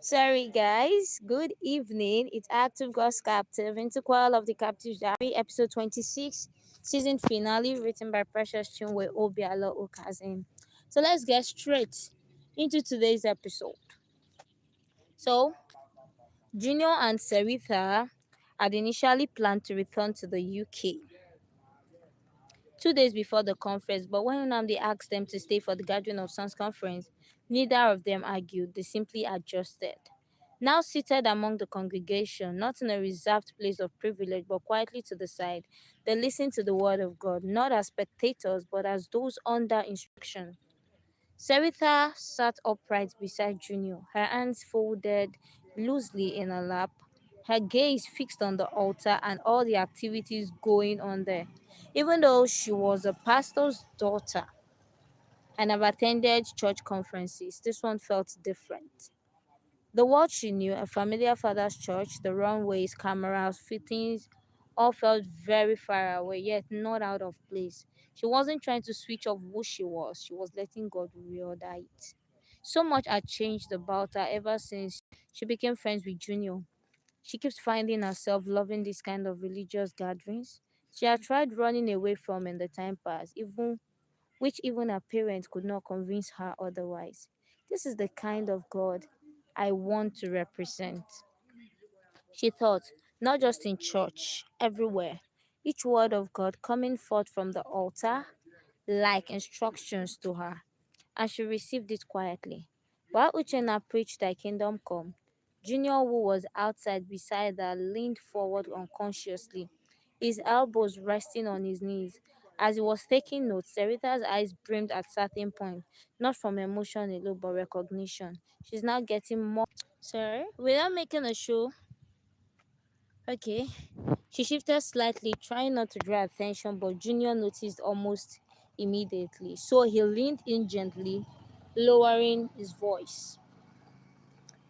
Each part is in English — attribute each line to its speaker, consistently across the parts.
Speaker 1: Sorry, guys. Good evening. It's Active God's Captive, Interqual of the Captive's Diary, episode 26, season finale, written by Precious Chinwe Obialor-Ukazim. So let's get straight into today's episode. So, Junior and Seritha had initially planned to return to the UK 2 days before the conference, but when Nnamdi asked them to stay for the Gathering of Sons conference, neither of them argued, they simply adjusted. Now seated among the congregation, not in a reserved place of privilege, but quietly to the side, they listened to the word of God, not as spectators, but as those under instruction. Seritha sat upright beside Junior, her hands folded loosely in her lap, her gaze fixed on the altar and all the activities going on there. Even though she was a pastor's daughter and have attended church conferences, this one felt different. The world she knew, a familiar father's church, the runways, cameras, fittings, all felt very far away, yet not out of place. She wasn't trying to switch off who she was letting God reorder it. So much had changed about her ever since she became friends with Junior. She keeps finding herself loving this kind of religious gatherings. She had tried running away from in the time past, even which even her parents could not convince her otherwise. This is the kind of God I want to represent, she thought, not just in church, everywhere. Each word of God coming forth from the altar like instructions to her, and she received it quietly. While Uchenna preached thy kingdom come, Junior, who was outside beside her, leaned forward unconsciously, his elbows resting on his knees. As he was taking notes, Sarita's eyes brimmed at certain point, not from emotion alone, but recognition. She's now getting more. Sorry, without making a show. Okay. She shifted slightly, trying not to draw attention, but Junior noticed almost immediately. So he leaned in gently, lowering his voice.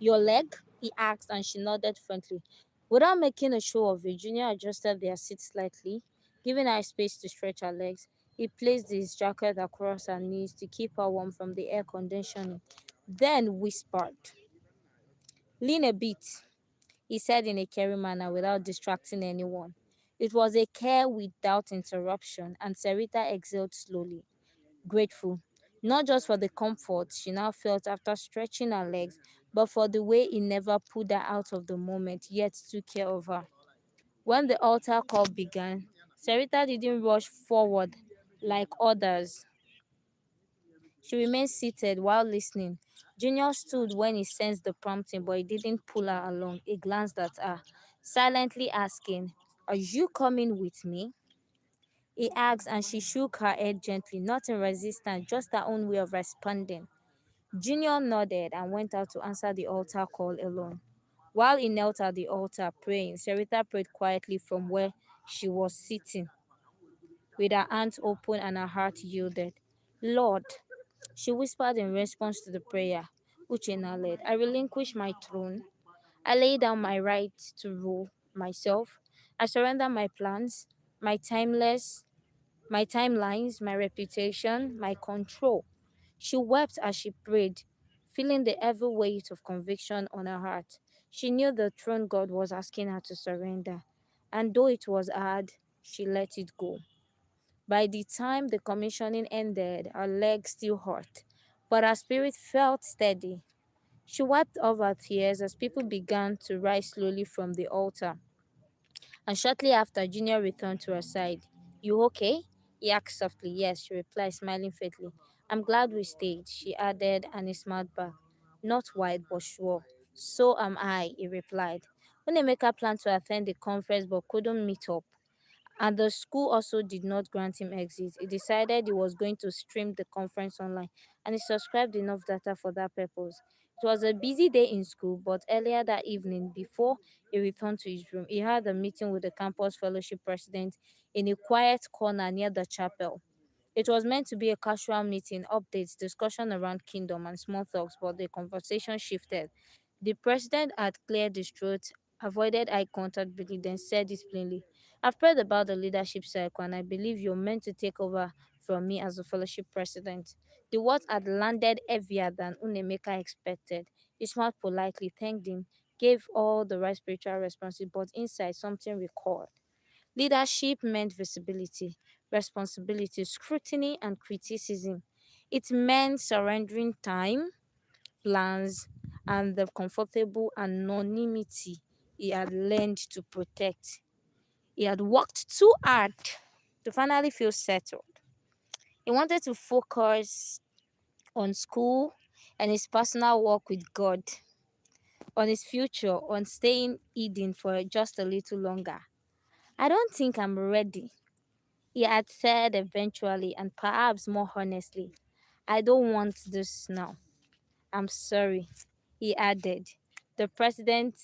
Speaker 1: Your leg? He asked, and she nodded frankly. Without making a show of it, Junior adjusted their seat slightly, giving her space to stretch her legs. He placed his jacket across her knees to keep her warm from the air conditioning, then whispered, Lean a bit, he said in a caring manner without distracting anyone. It was a care without interruption, and Sarita exhaled slowly, grateful, not just for the comfort she now felt after stretching her legs, but for the way he never pulled her out of the moment, yet took care of her. When the altar call began, Sarita didn't rush forward like others. She remained seated while listening. Junior stood when he sensed the prompting, but he didn't pull her along. He glanced at her, silently asking, Are you coming with me? He asked, and she shook her head gently, not in resistance, just her own way of responding. Junior nodded and went out to answer the altar call alone. While he knelt at the altar praying, Sarita prayed quietly from where she was sitting, with her hands open and her heart yielded. Lord, she whispered in response to the prayer Uchenna led, I relinquish my throne. I lay down my right to rule myself. I surrender my plans, my timeless, my timelines, my reputation, my control. She wept as she prayed, feeling the heavy weight of conviction on her heart. She knew the throne God was asking her to surrender, and though it was hard, she let it go. By the time the commissioning ended, her legs still hurt, but her spirit felt steady. She wiped off her tears as people began to rise slowly from the altar. And shortly after, Junior returned to her side. You okay? He asked softly. Yes, she replied, smiling faintly. I'm glad we stayed, she added, and he smiled back. Not wide, but sure. So am I, he replied. Unemeka planned to attend the conference but couldn't meet up, and the school also did not grant him exit. He decided he was going to stream the conference online, and he subscribed enough data for that purpose. It was a busy day in school, but earlier that evening, before he returned to his room, he had a meeting with the campus fellowship president in a quiet corner near the chapel. It was meant to be a casual meeting, updates, discussion around kingdom, and small talks, but the conversation shifted. The president had cleared his throat, avoided eye contact briefly, then said this plainly. I've read about the leadership cycle, and I believe you're meant to take over from me as the fellowship president. The words had landed heavier than Unemeka expected. He smiled politely, thanked him, gave all the right spiritual responses, but inside something recalled. Leadership meant visibility, responsibility, scrutiny, and criticism. It meant surrendering time, plans, and the comfortable anonymity he had learned to protect. He had worked too hard to finally feel settled. He wanted to focus on school and his personal work with God, on his future, on staying hidden for just a little longer. I don't think I'm ready, he had said eventually, and perhaps more honestly. I don't want this now. I'm sorry, he added. The president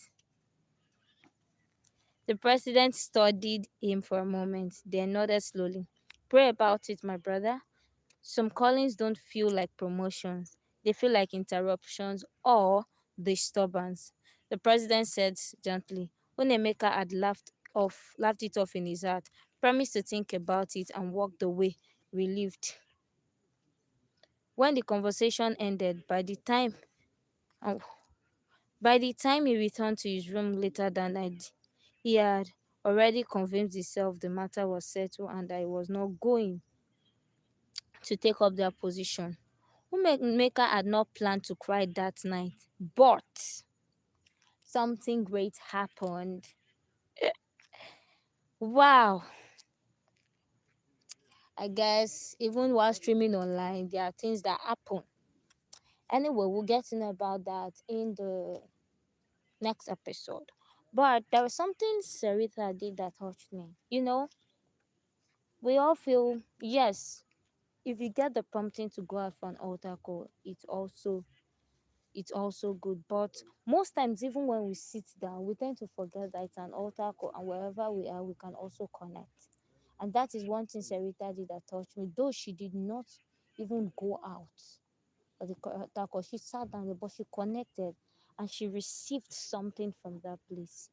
Speaker 1: the president studied him for a moment, then nodded slowly. Pray about it, my brother. Some callings don't feel like promotions. They feel like interruptions or disturbance. The president said gently. Unemeka had laughed it off in his heart, promised to think about it and walked away, relieved. When the conversation ended, uh, by the time he returned to his room later that night, he had already convinced himself the matter was settled and that he was not going to take up their position. Maker had not planned to cry that night, but something great happened. Wow! I guess even while streaming online, there are things that happen. Anyway, we'll get to know about that in the next episode. But there was something Sarita did that touched me. We all feel, yes, if you get the prompting to go out for an altar call, it's also good. But most times, even when we sit down, we tend to forget that it's an altar call, and wherever we are, we can also connect. And that is one thing Sarita did that touched me, though she did not even go out of the altar call. She sat down there, but she connected and she received something from that place.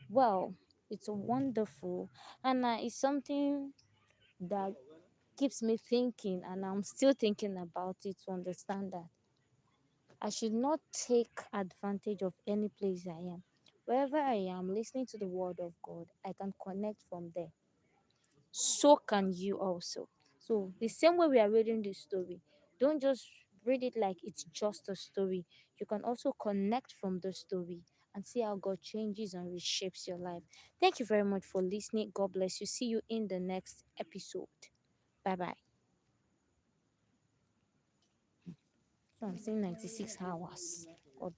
Speaker 1: Well, it's wonderful, and it's something that keeps me thinking, and I'm still thinking about it to understand that I should not take advantage of any place I am. Wherever I am, listening to the word of God, I can connect from there. So can you also. So, the same way we are reading this story, don't just read it like it's just a story. You can also connect from the story and see how God changes and reshapes your life. Thank you very much for listening. God bless you. See you in the next episode. Bye bye. So I'm saying 96 hours. God